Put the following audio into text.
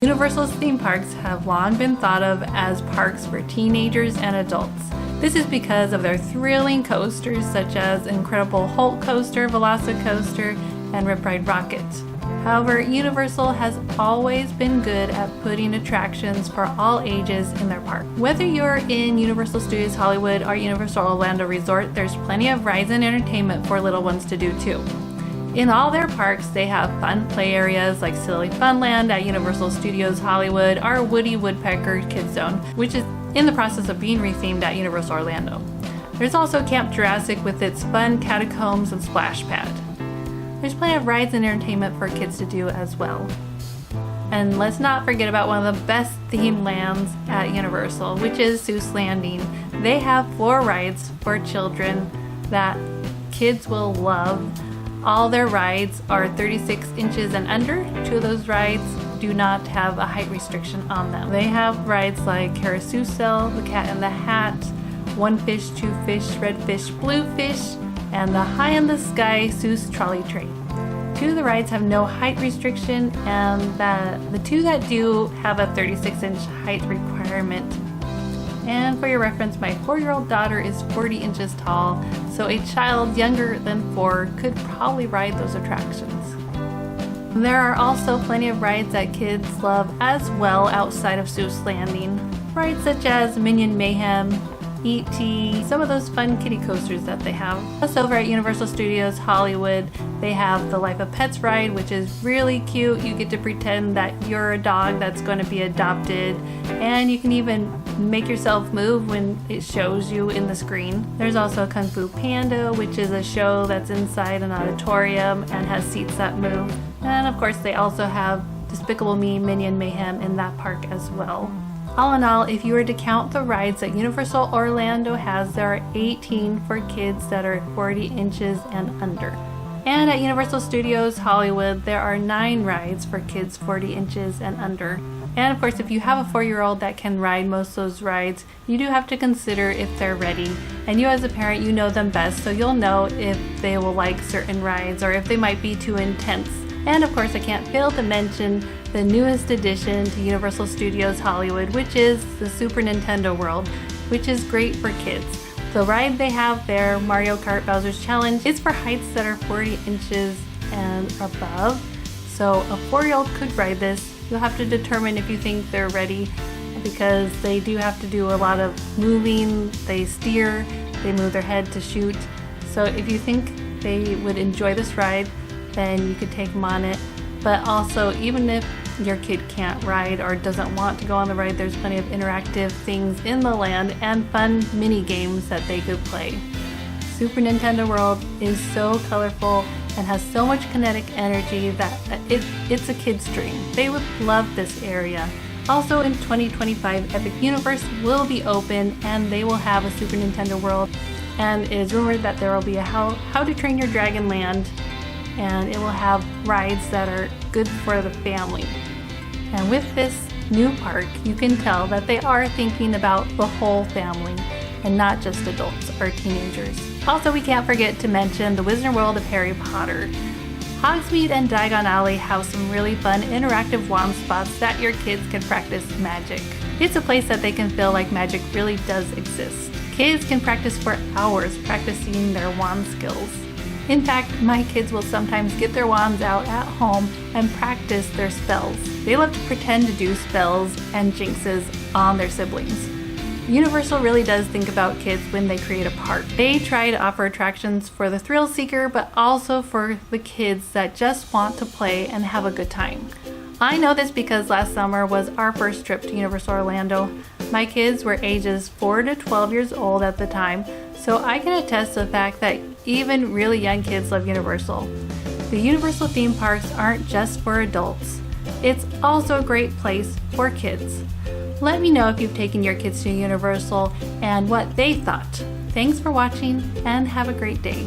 Universal's theme parks have long been thought of as parks for teenagers and adults. This is because of their thrilling coasters such as Incredible Hulk Coaster, Velocicoaster, and Rip Ride Rocket. However, Universal has always been good at putting attractions for all ages in their park. Whether you're in Universal Studios Hollywood or Universal Orlando Resort, there's plenty of rides and entertainment for little ones to do too. In all their parks, they have fun play areas like Silly Funland at Universal Studios Hollywood or Woody Woodpecker Kids Zone, which is in the process of being rethemed at Universal Orlando. There's also Camp Jurassic with its fun catacombs and splash pad. There's plenty of rides and entertainment for kids to do as well. And let's not forget about one of the best themed lands at Universal, which is Seuss Landing. They have 4 rides for children that kids will love. All their rides are 36 inches and under. 2 of those rides do not have a height restriction on them. They have rides like Carousel, The Cat in the Hat, One Fish, Two Fish, Red Fish, Blue Fish, and the High in the Sky Seuss Trolley Train. 2 of the rides have no height restriction, and the 2 that do have a 36-inch height requirement. And for your reference, my 4-year-old daughter is 40 inches tall, so a child younger than 4 could probably ride those attractions. There are also plenty of rides that kids love as well outside of Seuss Landing. Rides such as Minion Mayhem, E.T., some of those fun kiddie coasters that they have. Plus over at Universal Studios Hollywood, they have the Life of Pets ride, which is really cute. You get to pretend that you're a dog that's going to be adopted, and you can even make yourself move when it shows you in the screen. There's also Kung Fu Panda, which is a show that's inside an auditorium and has seats that move. And of course, they also have Despicable Me Minion Mayhem in that park as well. All in all, if you were to count the rides that Universal Orlando has, there are 18 for kids that are 40 inches and under. And at Universal Studios Hollywood, there are 9 rides for kids 40 inches and under. And of course, if you have a 4-year-old that can ride most of those rides, you do have to consider if they're ready. And you as a parent, you know them best, so you'll know if they will like certain rides or if they might be too intense. And of course, I can't fail to mention the newest addition to Universal Studios Hollywood, which is the Super Nintendo World, which is great for kids. The ride they have there, Mario Kart Bowser's Challenge, is for heights that are 40 inches and above. So a 4-year-old could ride this. You'll have to determine if you think they're ready, because they do have to do a lot of moving. They steer, they move their head to shoot. So if you think they would enjoy this ride, then you could take them on it. But also, even if your kid can't ride or doesn't want to go on the ride, there's plenty of interactive things in the land and fun mini games that they could play. Super Nintendo World is so colorful and has so much kinetic energy that it's a kid's dream. They would love this area. Also in 2025, Epic Universe will be open and they will have a Super Nintendo World. And it is rumored that there will be a How to Train Your Dragon Land, and it will have rides that are good for the family. And with this new park, you can tell that they are thinking about the whole family and not just adults or teenagers. Also, we can't forget to mention the Wizarding World of Harry Potter. Hogsmeade and Diagon Alley have some really fun interactive wand spots that your kids can practice magic. It's a place that they can feel like magic really does exist. Kids can practice for hours practicing their wand skills. In fact, my kids will sometimes get their wands out at home and practice their spells. They love to pretend to do spells and jinxes on their siblings. Universal really does think about kids when they create a park. They try to offer attractions for the thrill seeker, but also for the kids that just want to play and have a good time. I know this because last summer was our first trip to Universal Orlando. My kids were ages 4 to 12 years old at the time, so I can attest to the fact that even really young kids love Universal. The Universal theme parks aren't just for adults. It's also a great place for kids. Let me know if you've taken your kids to Universal and what they thought. Thanks for watching and have a great day.